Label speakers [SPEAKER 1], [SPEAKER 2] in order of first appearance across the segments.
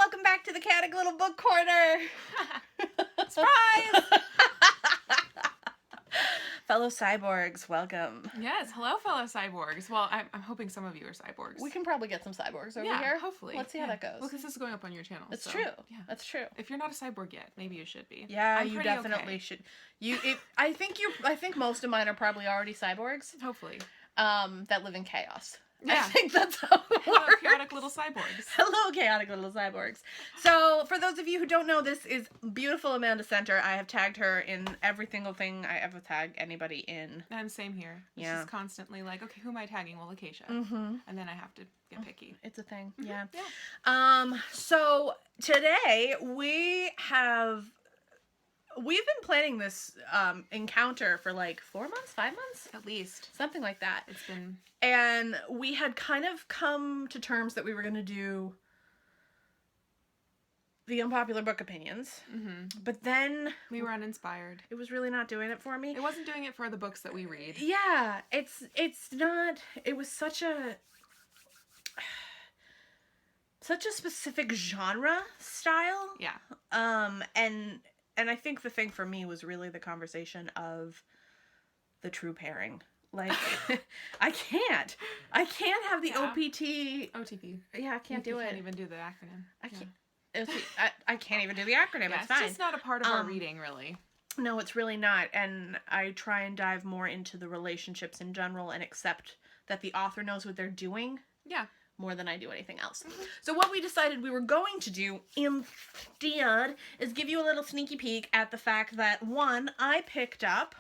[SPEAKER 1] welcome back to the Chaotic Little Book Corner.
[SPEAKER 2] Surprise!
[SPEAKER 1] Fellow cyborgs, welcome.
[SPEAKER 2] Yes, hello, fellow cyborgs. Well, I'm hoping some of you are cyborgs.
[SPEAKER 1] We can probably get some cyborgs over
[SPEAKER 2] yeah,
[SPEAKER 1] here.
[SPEAKER 2] hopefully.
[SPEAKER 1] Let's see how that goes.
[SPEAKER 2] Well, because this is going up on your channel.
[SPEAKER 1] That's
[SPEAKER 2] so,
[SPEAKER 1] true.
[SPEAKER 2] Yeah,
[SPEAKER 1] that's true.
[SPEAKER 2] If you're not a cyborg yet, maybe you should be.
[SPEAKER 1] Yeah, you definitely should. I think most of mine are probably already cyborgs.
[SPEAKER 2] Hopefully.
[SPEAKER 1] That live in chaos.
[SPEAKER 2] Yeah.
[SPEAKER 1] I think that's how it works.
[SPEAKER 2] Hello, chaotic little cyborgs.
[SPEAKER 1] Hello, chaotic little cyborgs. So, for those of you who don't know, this is beautiful Amanda Center. I have tagged her in every single thing I ever tag anybody in.
[SPEAKER 2] And same here.
[SPEAKER 1] Yeah.
[SPEAKER 2] She's constantly like, okay, who am I tagging? Well, Acacia.
[SPEAKER 1] Mm-hmm.
[SPEAKER 2] And then I have to get picky.
[SPEAKER 1] It's a thing.
[SPEAKER 2] Mm-hmm.
[SPEAKER 1] Yeah. So today we've been planning this encounter for like 4 months, 5 months?
[SPEAKER 2] At least.
[SPEAKER 1] Something like that.
[SPEAKER 2] It's been...
[SPEAKER 1] And we had kind of come to terms that we were going to do the unpopular book opinions.
[SPEAKER 2] Mm-hmm.
[SPEAKER 1] But then...
[SPEAKER 2] we were uninspired.
[SPEAKER 1] It was really not doing it for me.
[SPEAKER 2] It wasn't doing it for the books that we read.
[SPEAKER 1] Yeah. It's not... It was such a specific genre style.
[SPEAKER 2] Yeah.
[SPEAKER 1] And I think the thing for me was really the conversation of the true pairing. Like, I can't have the OPT.
[SPEAKER 2] OTP.
[SPEAKER 1] Yeah, I can't do it.
[SPEAKER 2] You can't even do the acronym.
[SPEAKER 1] I can't even do the acronym.
[SPEAKER 2] Yeah,
[SPEAKER 1] it's fine.
[SPEAKER 2] It's just not a part of our reading, really.
[SPEAKER 1] No, it's really not. And I try and dive more into the relationships in general and accept that the author knows what they're doing.
[SPEAKER 2] Yeah.
[SPEAKER 1] More than I do anything else. Mm-hmm. So what we decided we were going to do instead is give you a little sneaky peek at the fact that, one, I picked up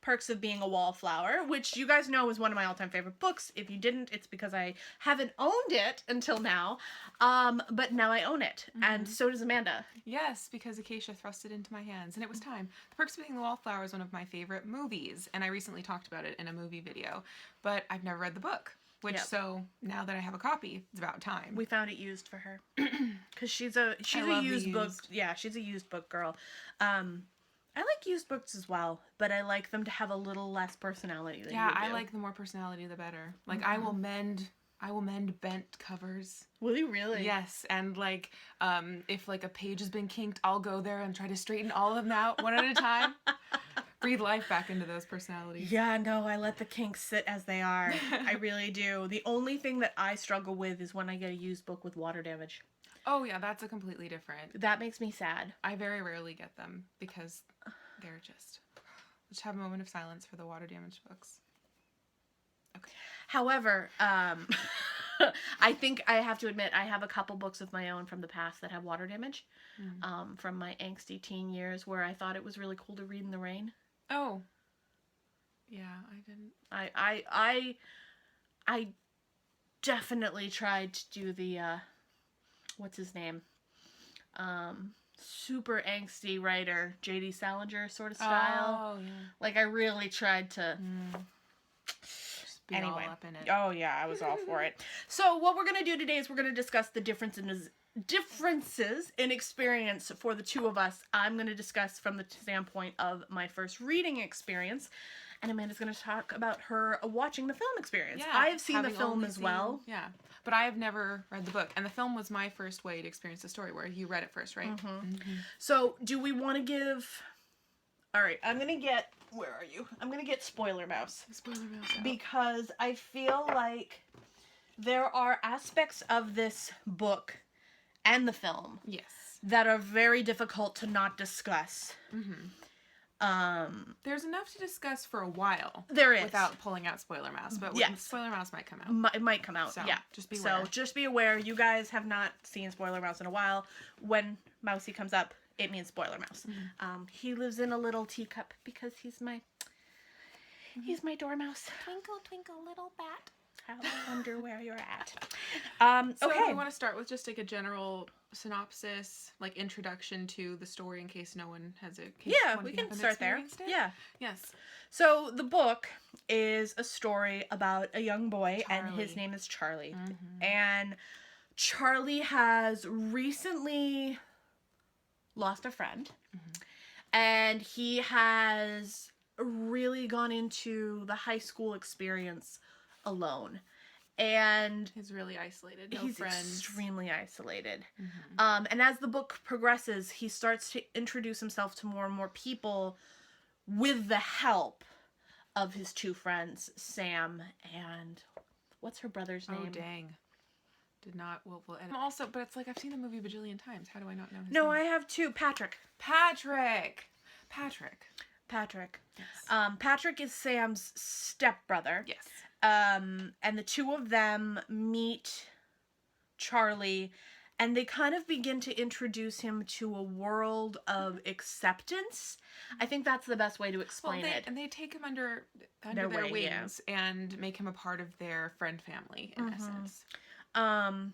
[SPEAKER 1] Perks of Being a Wallflower, which you guys know is one of my all-time favorite books. If you didn't, it's because I haven't owned it until now. But now I own it. Mm-hmm. And so does Amanda.
[SPEAKER 2] Yes, because Acacia thrust it into my hands, and it was time. The Perks of Being a Wallflower is one of my favorite movies, and I recently talked about it in a movie video, but I've never read the book. So now that I have a copy, it's about time.
[SPEAKER 1] We found it used for her. Because she's a used book. Yeah, she's a used book girl. I like used books as well, but I like them to have a little less personality than you do.
[SPEAKER 2] I like the more personality, the better. Like, mm-hmm. I will mend bent covers.
[SPEAKER 1] Will you really?
[SPEAKER 2] Yes, and like, if like a page has been kinked, I'll go there and try to straighten all of them out one at a time. Breathe life back into those personalities.
[SPEAKER 1] Yeah, no, I let the kinks sit as they are. I really do. The only thing that I struggle with is when I get a used book with water damage.
[SPEAKER 2] Oh yeah, that's a completely different.
[SPEAKER 1] That makes me sad.
[SPEAKER 2] I very rarely get them because they're just... Let's have a moment of silence for the water damaged books. Okay.
[SPEAKER 1] However, I think I have to admit I have a couple books of my own from the past that have water damage. Mm. From my angsty teen years where I thought it was really cool to read in the rain.
[SPEAKER 2] Oh. Yeah, I didn't.
[SPEAKER 1] I definitely tried to do the what's his name? Super angsty writer, J.D. Salinger sort of style.
[SPEAKER 2] Oh, yeah.
[SPEAKER 1] Like, I really tried to...
[SPEAKER 2] Just be all up in it.
[SPEAKER 1] Oh, yeah, I was all for it. So, what we're going to do today is we're going to discuss the differences in experience for the two of us. I'm going to discuss from the standpoint of my first reading experience, and Amanda's going to talk about her watching the film experience.
[SPEAKER 2] Yeah,
[SPEAKER 1] I have seen the film as well.
[SPEAKER 2] Yeah, but I have never read the book, and the film was my first way to experience the story, where you read it first, right?
[SPEAKER 1] Mm-hmm. Mm-hmm. So, do we want to give... All right, I'm going to get... Where are you? I'm going to get Spoiler Mouse.
[SPEAKER 2] Spoiler Mouse out.
[SPEAKER 1] Because I feel like there are aspects of this book and the film that are very difficult to not discuss.
[SPEAKER 2] Mm-hmm. There's enough to discuss for a while.
[SPEAKER 1] There is.
[SPEAKER 2] Without pulling out Spoiler Mouse, but Spoiler Mouse might come out.
[SPEAKER 1] It might come out,
[SPEAKER 2] so,
[SPEAKER 1] yeah.
[SPEAKER 2] Just be aware.
[SPEAKER 1] So just be aware, you guys have not seen Spoiler Mouse in a while. When Mousy comes up, it means Spoiler Mouse. Mm-hmm. He lives in a little teacup because he's my dormouse.
[SPEAKER 2] Twinkle, twinkle, little bat.
[SPEAKER 1] I wonder where you're at.
[SPEAKER 2] So
[SPEAKER 1] okay.
[SPEAKER 2] we want to start with just like a general synopsis, like introduction to the story in case no one has a...
[SPEAKER 1] we can start there. Yeah.
[SPEAKER 2] Yes.
[SPEAKER 1] So the book is a story about a young boy, and his name is Charlie. Mm-hmm. And Charlie has recently lost a friend. Mm-hmm. And he has really gone into the high school experience alone. and
[SPEAKER 2] He's really isolated. No
[SPEAKER 1] he's
[SPEAKER 2] friends.
[SPEAKER 1] extremely isolated.
[SPEAKER 2] Mm-hmm.
[SPEAKER 1] And as the book progresses, he starts to introduce himself to more and more people with the help of his two friends, Sam and what's her brother's name?
[SPEAKER 2] Oh, dang. Did not. We'll edit. Also, but it's like I've seen the movie a bajillion times. How do I not know his
[SPEAKER 1] No,
[SPEAKER 2] name?
[SPEAKER 1] I have two. Patrick.
[SPEAKER 2] Patrick. Yes.
[SPEAKER 1] Patrick is Sam's stepbrother.
[SPEAKER 2] Yes.
[SPEAKER 1] And the two of them meet Charlie, and they kind of begin to introduce him to a world of acceptance. I think that's the best way to explain it.
[SPEAKER 2] And they take him under
[SPEAKER 1] Their
[SPEAKER 2] their
[SPEAKER 1] wing, yeah.
[SPEAKER 2] wings and make him a part of their friend family, in essence.
[SPEAKER 1] And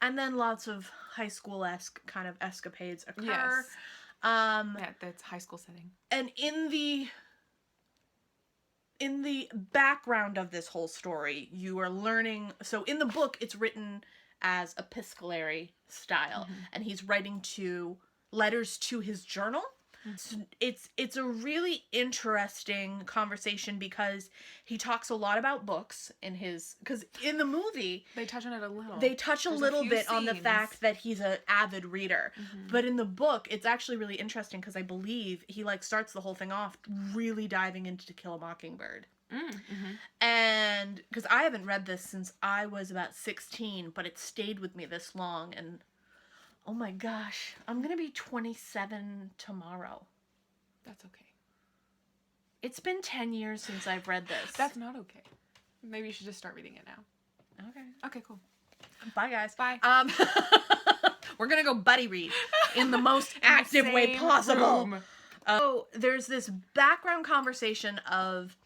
[SPEAKER 1] then lots of high school-esque kind of escapades occur.
[SPEAKER 2] Yes. Yeah, that's high school setting.
[SPEAKER 1] And in the background of this whole story, you are learning. So in the book, it's written as epistolary style, and he's writing letters to his journal. So it's a really interesting conversation because he talks a lot about books because in the movie
[SPEAKER 2] They touch on it a little.
[SPEAKER 1] they touch a
[SPEAKER 2] There's
[SPEAKER 1] little
[SPEAKER 2] few
[SPEAKER 1] bit on the
[SPEAKER 2] scenes.
[SPEAKER 1] fact that he's an avid reader. But in the book, it's actually really interesting because I believe he starts the whole thing off really diving into To Kill a Mockingbird. And because I haven't read this since I was about 16, but it stayed with me this long, and oh my gosh, I'm gonna be 27 tomorrow.
[SPEAKER 2] That's okay.
[SPEAKER 1] It's been 10 years since I've read this.
[SPEAKER 2] That's not okay. Maybe you should just start reading it now.
[SPEAKER 1] Okay.
[SPEAKER 2] Okay, cool.
[SPEAKER 1] Bye, guys.
[SPEAKER 2] Bye.
[SPEAKER 1] We're gonna go buddy read in the most active way
[SPEAKER 2] Same
[SPEAKER 1] possible.
[SPEAKER 2] room.
[SPEAKER 1] So there's this background conversation of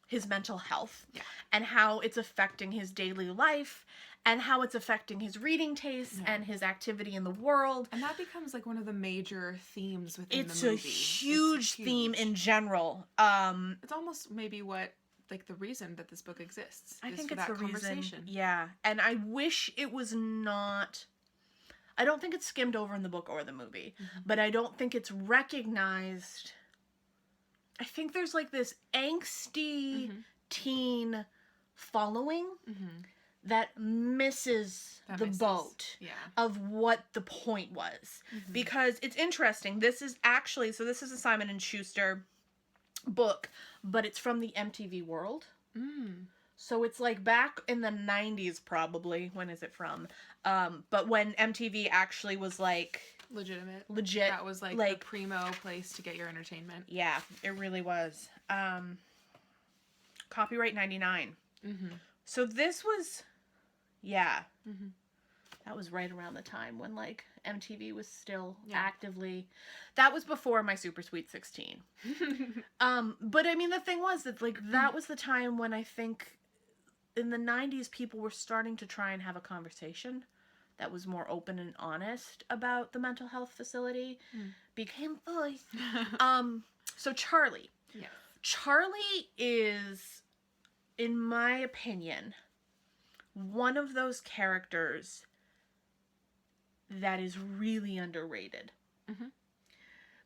[SPEAKER 1] his mental health and how it's affecting his daily life and how it's affecting his reading tastes and his activity in the world.
[SPEAKER 2] And that becomes like one of the major themes within
[SPEAKER 1] It's
[SPEAKER 2] the
[SPEAKER 1] a
[SPEAKER 2] movie.
[SPEAKER 1] huge theme in general.
[SPEAKER 2] It's almost maybe what the reason that this book exists.
[SPEAKER 1] I
[SPEAKER 2] is
[SPEAKER 1] think
[SPEAKER 2] for
[SPEAKER 1] it's
[SPEAKER 2] that
[SPEAKER 1] the
[SPEAKER 2] conversation.
[SPEAKER 1] reason. Yeah, and I wish it was not. I don't think it's skimmed over in the book or the movie, but I don't think it's recognized. I think there's this angsty teen following that misses the boat of what the point was. Because it's interesting. This is a Simon & Schuster book, but it's from the MTV world. So it's back in the 90s probably. When is it from? But when MTV actually was legit.
[SPEAKER 2] That was the primo place to get your entertainment.
[SPEAKER 1] Yeah, it really was. Copyright 99. So this was, that was right around the time when MTV was still actively. That was before my Super Sweet 16. But I mean the thing was that that was the time when I think in the 90s people were starting to try and have a conversation that was more open and honest about the mental health facility. Became voice. So Charlie.
[SPEAKER 2] Yeah.
[SPEAKER 1] Charlie is, in my opinion, one of those characters that is really underrated.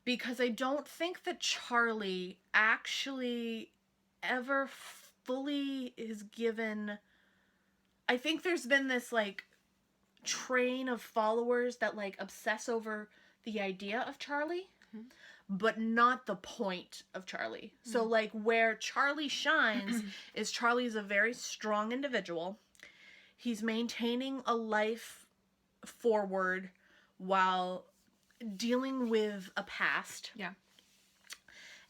[SPEAKER 1] Because I don't think that Charlie actually ever fully is given. I think there's been this train of followers that obsess over the idea of Charlie, but not the point of Charlie. So where Charlie shines is Charlie's a very strong individual. He's maintaining a life forward while dealing with a past.
[SPEAKER 2] Yeah.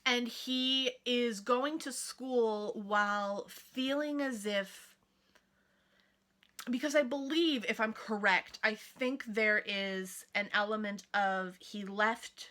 [SPEAKER 1] And he is going to school while feeling as if, because I believe, if I'm correct, I think there is an element of he left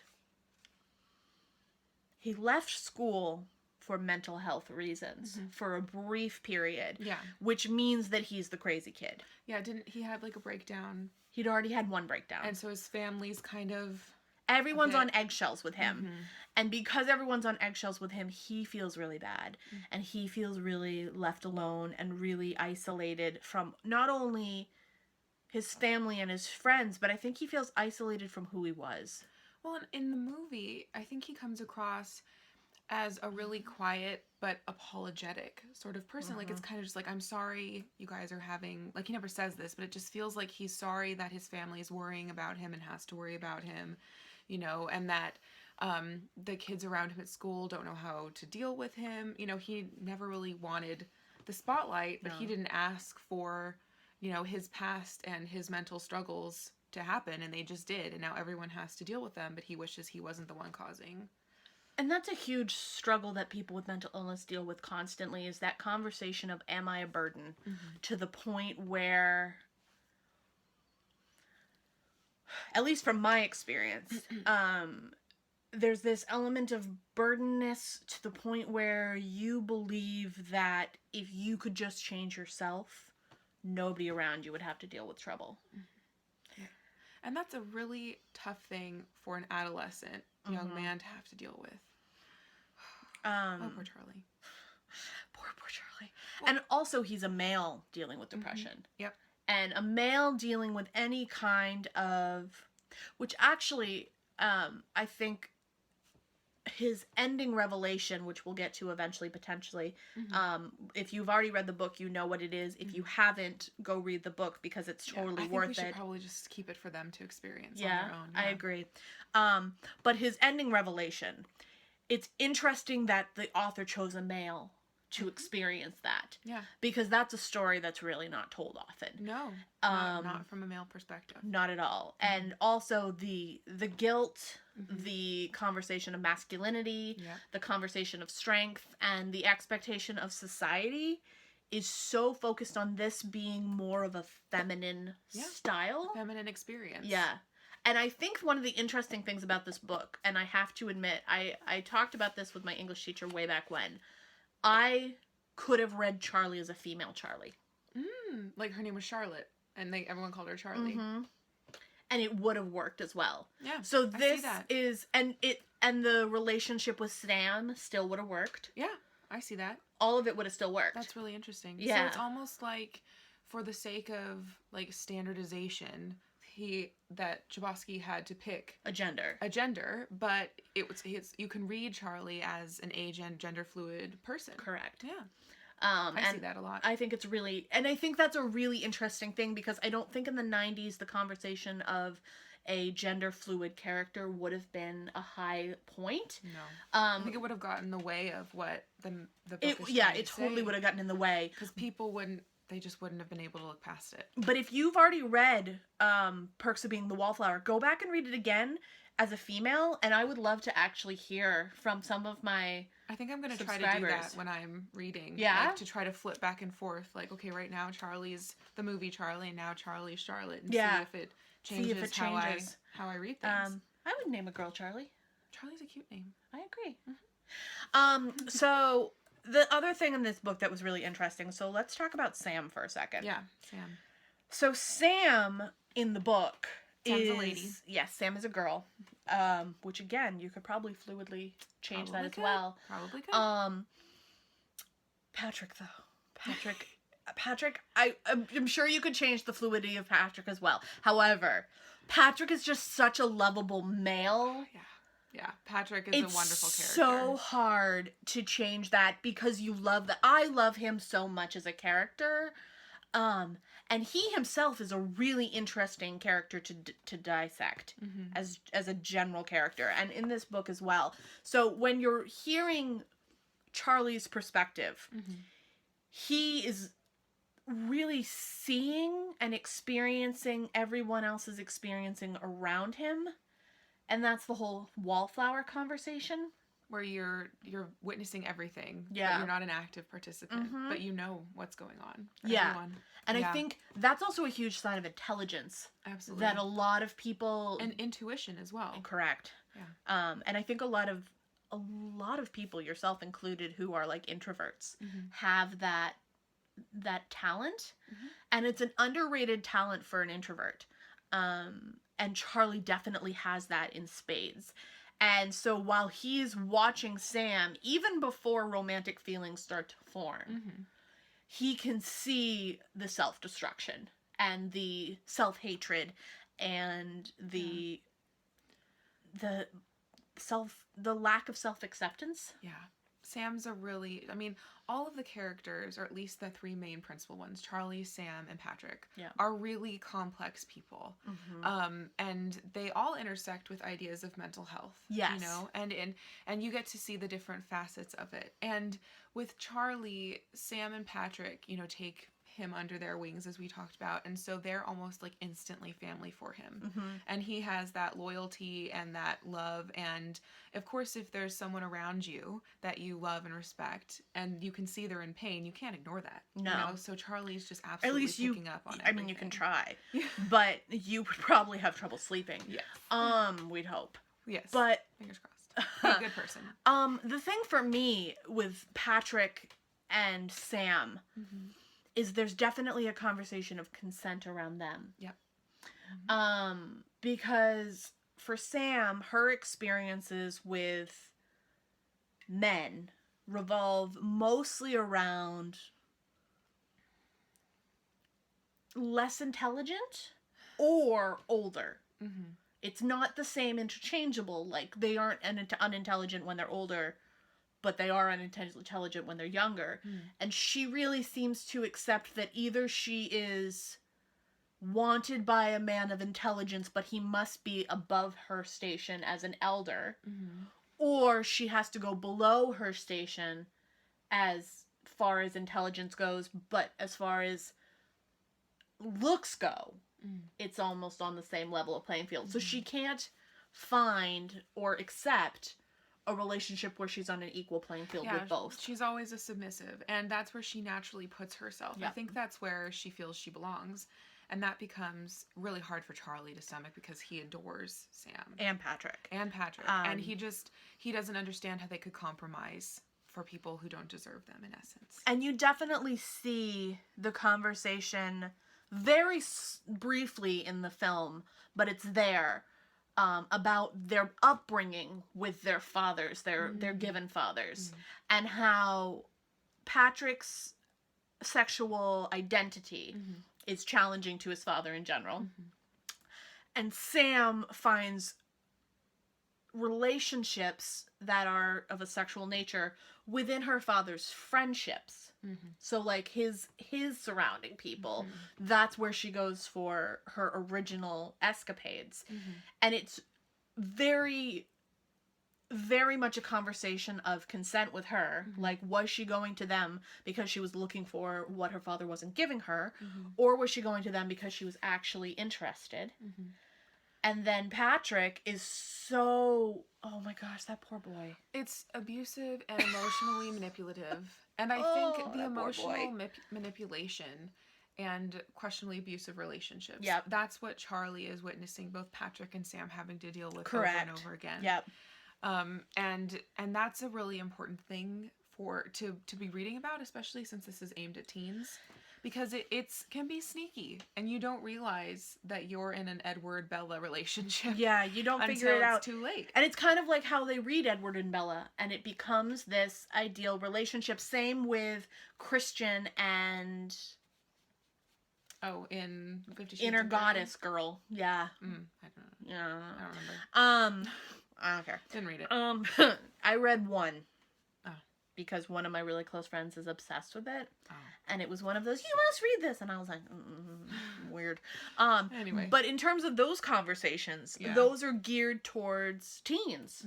[SPEAKER 1] school for mental health reasons for a brief period.
[SPEAKER 2] Yeah.
[SPEAKER 1] Which means that he's the crazy kid.
[SPEAKER 2] Yeah, didn't he have a breakdown?
[SPEAKER 1] He'd already had one breakdown.
[SPEAKER 2] And so his family's kind of...
[SPEAKER 1] Everyone's on eggshells with him. And because everyone's on eggshells with him, he feels really bad. And he feels really left alone and really isolated from not only his family and his friends, but I think he feels isolated from who he was.
[SPEAKER 2] Well, in the movie, I think he comes across as a really quiet but apologetic sort of person. Like, it's kind of just like, I'm sorry you guys are having, like, he never says this, but it just feels like he's sorry that his family is worrying about him and has to worry about him, you know, and that the kids around him at school don't know how to deal with him. You know, he never really wanted the spotlight, but he didn't ask for, you know, his past and his mental struggles to happen, and they just did, and now everyone has to deal with them, but he wishes he wasn't the one causing.
[SPEAKER 1] And that's a huge struggle that people with mental illness deal with constantly, is that conversation of, am I a burden? To the point where, at least from my experience, there's this element of burdenness to the point where you believe that if you could just change yourself, nobody around you would have to deal with trouble.
[SPEAKER 2] And that's a really tough thing for an adolescent young man to have to deal with. Oh, poor Charlie.
[SPEAKER 1] Poor Charlie. Well, and also, he's a male dealing with depression.
[SPEAKER 2] Yep.
[SPEAKER 1] And a male dealing with any kind of... Which actually, I think his ending revelation, which we'll get to eventually, potentially, if you've already read the book, you know what it is. If you haven't, go read the book, because it's totally worth it. I think we should
[SPEAKER 2] probably just keep it for them to experience on their own.
[SPEAKER 1] Yeah, I agree. But his ending revelation, it's interesting that the author chose a male to experience that.
[SPEAKER 2] Yeah.
[SPEAKER 1] Because that's a story that's really not told often.
[SPEAKER 2] No. Not from a male perspective.
[SPEAKER 1] Not at all. And also the guilt, the conversation of masculinity, the conversation of strength, and the expectation of society is so focused on this being more of a feminine style.
[SPEAKER 2] A feminine experience.
[SPEAKER 1] Yeah. And I think one of the interesting things about this book, and I have to admit, I talked about this with my English teacher way back when, I could have read Charlie as a female Charlie.
[SPEAKER 2] Like her name was Charlotte, and everyone called her Charlie.
[SPEAKER 1] And it would have worked as well.
[SPEAKER 2] Yeah.
[SPEAKER 1] So this is, and the relationship with Sam still would have worked.
[SPEAKER 2] Yeah, I see that.
[SPEAKER 1] All of it would have still worked.
[SPEAKER 2] That's really interesting.
[SPEAKER 1] Yeah.
[SPEAKER 2] So it's almost like, for the sake of like standardization, that Chbosky had to pick
[SPEAKER 1] a gender,
[SPEAKER 2] but you can read Charlie as an age and gender fluid person.
[SPEAKER 1] Correct.
[SPEAKER 2] Yeah. I see that a lot.
[SPEAKER 1] I think it's really, and I think that's a really interesting thing, because I don't think in the 90s the conversation of a gender fluid character would have been a high point.
[SPEAKER 2] No. I think it would have gotten in the way of what the book is trying
[SPEAKER 1] it totally would have gotten in the way,
[SPEAKER 2] because they just wouldn't have been able to look past it.
[SPEAKER 1] But if you've already read Perks of Being the Wallflower, go back and read it again as a female, and I would love to actually hear from some of my
[SPEAKER 2] I think I'm going to try to do that when I'm reading.
[SPEAKER 1] Yeah?
[SPEAKER 2] Like, to try to flip back and forth. Like, okay, right now Charlie's the movie Charlie, and now Charlie's Charlotte. And see if it changes, how I read things.
[SPEAKER 1] I would name a girl Charlie.
[SPEAKER 2] Charlie's a cute name.
[SPEAKER 1] I agree. So... The other thing in this book that was really interesting, so let's talk about Sam for a second.
[SPEAKER 2] Yeah, Sam.
[SPEAKER 1] So Sam in the book
[SPEAKER 2] Sam's a lady.
[SPEAKER 1] Yes, Sam is a girl. Which again, you could probably fluidly change that as well.
[SPEAKER 2] Probably could.
[SPEAKER 1] Patrick though. Patrick, I'm sure you could change the fluidity of Patrick as well. However, Patrick is just such a lovable male.
[SPEAKER 2] Yeah, Patrick is a wonderful character. It's
[SPEAKER 1] so hard to change that, because you love that. I love him so much as a character. And he himself is a really interesting character to dissect as a general character, and in this book as well. So when you're hearing Charlie's perspective, he is really seeing and experiencing everyone else's experiencing around him. And that's the whole Wallflower conversation.
[SPEAKER 2] Where you're witnessing everything.
[SPEAKER 1] Yeah.
[SPEAKER 2] But you're not an active participant. But you know what's going on.
[SPEAKER 1] Everyone. And I think that's also a huge sign of intelligence.
[SPEAKER 2] Absolutely.
[SPEAKER 1] That a lot of people...
[SPEAKER 2] And intuition as well.
[SPEAKER 1] Correct.
[SPEAKER 2] Yeah.
[SPEAKER 1] And I think a lot of people, yourself included, who are like introverts, have that talent. And it's an underrated talent for an introvert. And Charlie definitely has that in spades. And so while he's watching Sam, even before romantic feelings start to form, he can see the self-destruction and the self-hatred and the the lack of self-acceptance.
[SPEAKER 2] Yeah. Sam's a really, I mean, all of the characters, or at least the three main principal ones, Charlie, Sam, and Patrick,
[SPEAKER 1] Yeah.
[SPEAKER 2] are really complex people. And they all intersect with ideas of mental health.
[SPEAKER 1] Yes.
[SPEAKER 2] You know, and you get to see the different facets of it. And with Charlie, Sam and Patrick, you know, take him under their wings, as we talked about, and so they're almost like instantly family for him. And he has that loyalty and that love, and of course if there's someone around you that you love and respect and you can see they're in pain, you can't ignore that.
[SPEAKER 1] No.
[SPEAKER 2] You know? So Charlie's just absolutely picking up on everything.
[SPEAKER 1] I mean, you can try, but you would probably have trouble sleeping.
[SPEAKER 2] Yes.
[SPEAKER 1] We'd hope.
[SPEAKER 2] Yes.
[SPEAKER 1] But
[SPEAKER 2] fingers crossed. Be a good person.
[SPEAKER 1] The thing for me with Patrick and Sam is there's definitely a conversation of consent around them.
[SPEAKER 2] Yep.
[SPEAKER 1] Because for Sam, her experiences with men revolve mostly around less intelligent or older. It's not the same interchangeable, like they aren't unintelligent when they're older, but they are unintelligent when they're younger. And she really seems to accept that either she is wanted by a man of intelligence, but he must be above her station as an elder, or she has to go below her station as far as intelligence goes, but as far as looks go, it's almost on the same level of playing field. So she can't find or accept a relationship where she's on an equal playing field with both.
[SPEAKER 2] She's always a submissive, and that's where she naturally puts herself. I think that's where she feels she belongs, and that becomes really hard for Charlie to stomach because he adores Sam.
[SPEAKER 1] And Patrick.
[SPEAKER 2] And he doesn't understand how they could compromise for people who don't deserve them, in essence.
[SPEAKER 1] And you definitely see the conversation very briefly in the film, but it's there, about their upbringing with their fathers, their given fathers, and how Patrick's sexual identity is challenging to his father in general. And Sam finds relationships that are of a sexual nature within her father's friendships. So like his surrounding people, that's where she goes for her original escapades. And it's very, very much a conversation of consent with her. Like, was she going to them because she was looking for what her father wasn't giving her, or was she going to them because she was actually interested? And then Patrick is so, oh my gosh, that poor boy.
[SPEAKER 2] It's abusive and emotionally manipulative. And I think the emotional manipulation and questionably abusive relationships, that's what Charlie is witnessing both Patrick and Sam having to deal with over and over again. And that's a really important thing to be reading about, especially since this is aimed at teens. Because it can be sneaky, and you don't realize that you're in an Edward Bella relationship.
[SPEAKER 1] Yeah, you don't figure it out.
[SPEAKER 2] It's too late.
[SPEAKER 1] And it's kind of like how they read Edward and Bella, and it becomes this ideal relationship. Same with Christian and...
[SPEAKER 2] Oh, in 50 Shades
[SPEAKER 1] Inner
[SPEAKER 2] of Grey?
[SPEAKER 1] Goddess Girl. Yeah.
[SPEAKER 2] I don't know.
[SPEAKER 1] Yeah.
[SPEAKER 2] I don't remember.
[SPEAKER 1] I don't care.
[SPEAKER 2] Didn't read it.
[SPEAKER 1] I read one.
[SPEAKER 2] Oh.
[SPEAKER 1] Because one of my really close friends is obsessed with it.
[SPEAKER 2] Oh.
[SPEAKER 1] And it was one of those, you must read this. And I was like, weird.
[SPEAKER 2] Anyway.
[SPEAKER 1] But in terms of those conversations, those are geared towards teens.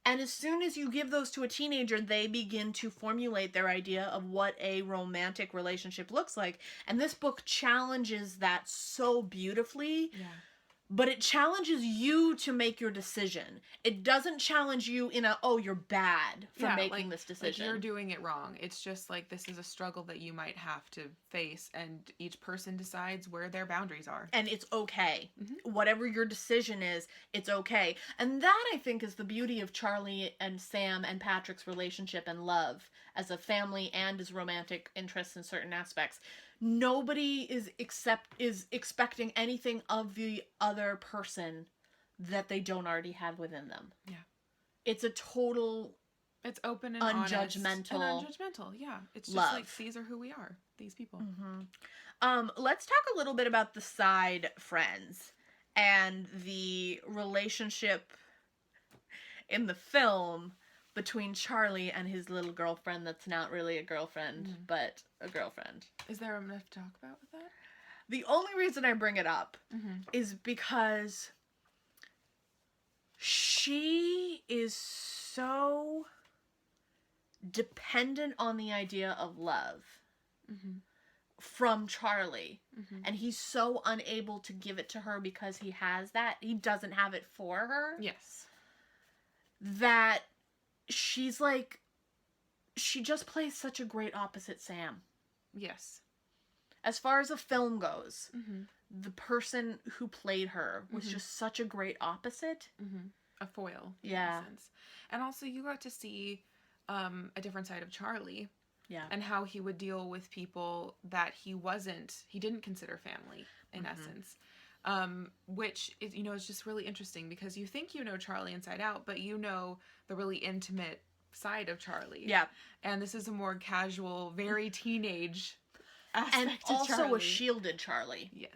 [SPEAKER 1] And as soon as you give those to a teenager, they begin to formulate their idea of what a romantic relationship looks like. And this book challenges that so beautifully.
[SPEAKER 2] Yeah.
[SPEAKER 1] But it challenges you to make your decision. It doesn't challenge you in a, oh, you're bad for making this decision.
[SPEAKER 2] Like you're doing it wrong. It's just like, this is a struggle that you might have to face, and each person decides where their boundaries are.
[SPEAKER 1] And it's okay. Whatever your decision is, it's okay. And that, I think, is the beauty of Charlie and Sam and Patrick's relationship and love as a family and as romantic interests in certain aspects. Nobody is expecting anything of the other person that they don't already have within them. Yeah. It's a total...
[SPEAKER 2] It's open and
[SPEAKER 1] unjudgmental.
[SPEAKER 2] Honest and unjudgmental, yeah. It's just
[SPEAKER 1] love.
[SPEAKER 2] Like, these are who we are. These people.
[SPEAKER 1] Let's talk a little bit about the side friends and the relationship. in the film between Charlie and his little girlfriend that's not really a girlfriend, but a girlfriend.
[SPEAKER 2] Is there enough to talk about with that?
[SPEAKER 1] The only reason I bring it up is because she is so dependent on the idea of love from Charlie. And he's so unable to give it to her because he has that. He doesn't have it for her.
[SPEAKER 2] Yes.
[SPEAKER 1] That she's like, she just plays such a great opposite Sam.
[SPEAKER 2] Yes.
[SPEAKER 1] As far as the film goes, the person who played her was just such a great opposite.
[SPEAKER 2] A foil.
[SPEAKER 1] Yeah.
[SPEAKER 2] In a sense. And also you got to see a different side of Charlie.
[SPEAKER 1] Yeah.
[SPEAKER 2] And how he would deal with people that he didn't consider family, in essence. Which is, is just really interesting because you think you know Charlie inside out, but you know the really intimate side of Charlie.
[SPEAKER 1] Yeah.
[SPEAKER 2] And this is a more casual, very teenage aspect
[SPEAKER 1] And
[SPEAKER 2] to
[SPEAKER 1] also
[SPEAKER 2] Charlie.
[SPEAKER 1] a shielded Charlie.
[SPEAKER 2] Yes.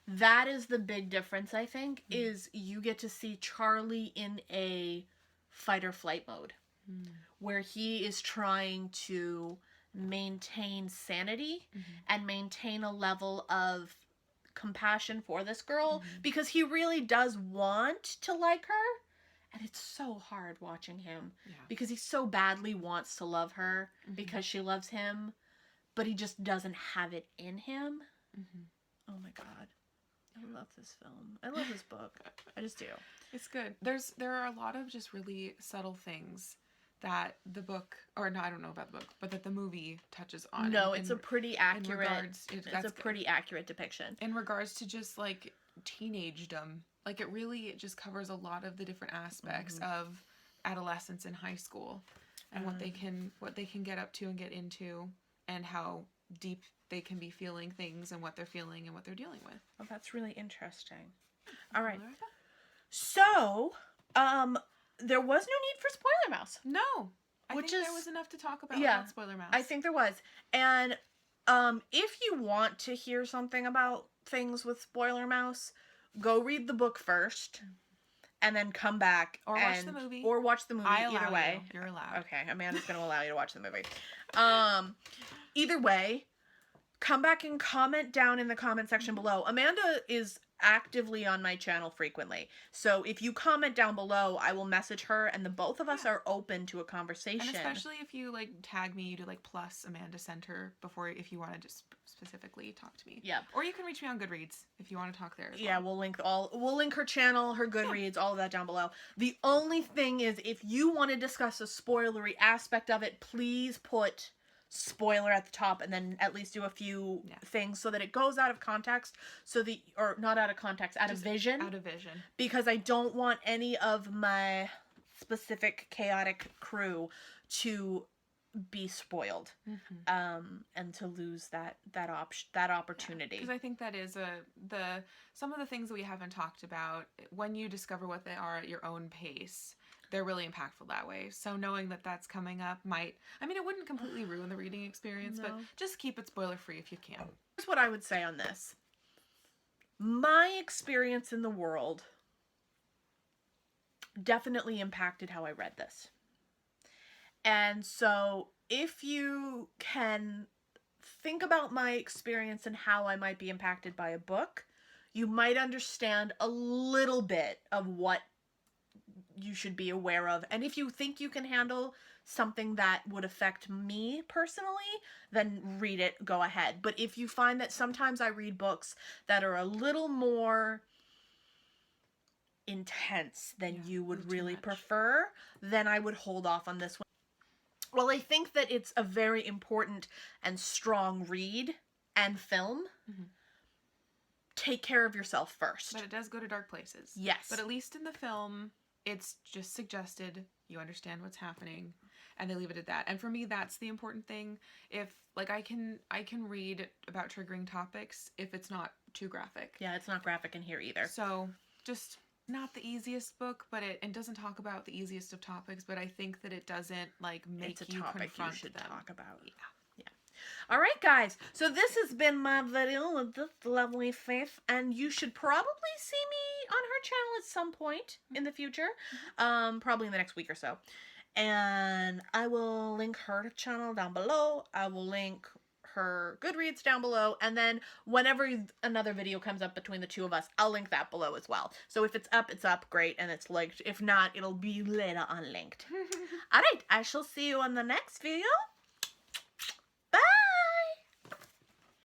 [SPEAKER 1] That is the big difference, I think, is you get to see Charlie in a fight or flight mode. Where he is trying to maintain sanity and maintain a level of compassion for this girl because he really does want to like her, and it's so hard watching him because he so badly wants to love her because she loves him, but he just doesn't have it in him. Oh my god, I love this film. I love this book. I just do.
[SPEAKER 2] It's good. There are a lot of just really subtle things that the book, or no, I don't know about the book, but that the movie touches on.
[SPEAKER 1] No, it's a pretty accurate.
[SPEAKER 2] It's
[SPEAKER 1] a pretty accurate depiction
[SPEAKER 2] in regards to just like teenagedom. Like it just covers a lot of the different aspects of adolescence in high school, and what they can get up to and get into, and how deep they can be feeling things, and what they're feeling and what they're dealing with.
[SPEAKER 1] Oh, that's really interesting. All right. So, there was no need for Spoiler Mouse.
[SPEAKER 2] No. I think there was enough to talk about without Spoiler Mouse.
[SPEAKER 1] I think there was. And if you want to hear something about things with Spoiler Mouse, go read the book first and then come back
[SPEAKER 2] or watch the movie.
[SPEAKER 1] Or watch the movie. Either way.
[SPEAKER 2] You're allowed.
[SPEAKER 1] Okay, Amanda's going to allow you to watch the movie. Either way, come back and comment down in the comment section below. Amanda is actively on my channel frequently. So if you comment down below, I will message her, and the both of us are open to a conversation.
[SPEAKER 2] And especially if you like tag me, you do like plus Amanda Center before, if you want to just specifically talk to me.
[SPEAKER 1] Yeah.
[SPEAKER 2] Or you can reach me on Goodreads if you want to talk there as
[SPEAKER 1] well. We'll link her channel, her Goodreads, all of that down below. The only thing is, if you want to discuss a spoilery aspect of it, please put spoiler at the top and then at least do a few things so that it goes out of context, or not out of context, out of vision, because I don't want any of my specific chaotic crew to be spoiled and to lose that opportunity.
[SPEAKER 2] Because I think that is some of the things that we haven't talked about, when you discover what they are at your own pace, they're really impactful that way. So knowing that that's coming up it wouldn't completely ruin the reading experience, but just keep it spoiler free if you can.
[SPEAKER 1] Here's what I would say on this. My experience in the world definitely impacted how I read this. And so if you can think about my experience and how I might be impacted by a book, you might understand a little bit of what you should be aware of. And if you think you can handle something that would affect me personally, then read it, go ahead. But if you find that sometimes I read books that are a little more intense than you would really prefer, then I would hold off on this one. Well, I think that it's a very important and strong read and film. Take care of yourself first.
[SPEAKER 2] But it does go to dark places.
[SPEAKER 1] Yes.
[SPEAKER 2] But at least in the film, it's just suggested, you understand what's happening, and they leave it at that. And for me, that's the important thing. If I can read about triggering topics if it's not too graphic.
[SPEAKER 1] Yeah, it's not graphic in here either.
[SPEAKER 2] So just not the easiest book, but it doesn't talk about the easiest of topics, but I think that it doesn't make you confront
[SPEAKER 1] you should
[SPEAKER 2] them.
[SPEAKER 1] talk about. Yeah. All right, guys. So this has been my video with this lovely Faith, and you should probably see me on her her channel at some point in the future, probably in the next week or so. And I will link her channel down below. I will link her Goodreads down below, and then whenever another video comes up between the two of us, I'll link that below as well. So if it's up, great, and it's linked. If not, it'll be later unlinked. Alright, I shall see you on the next video.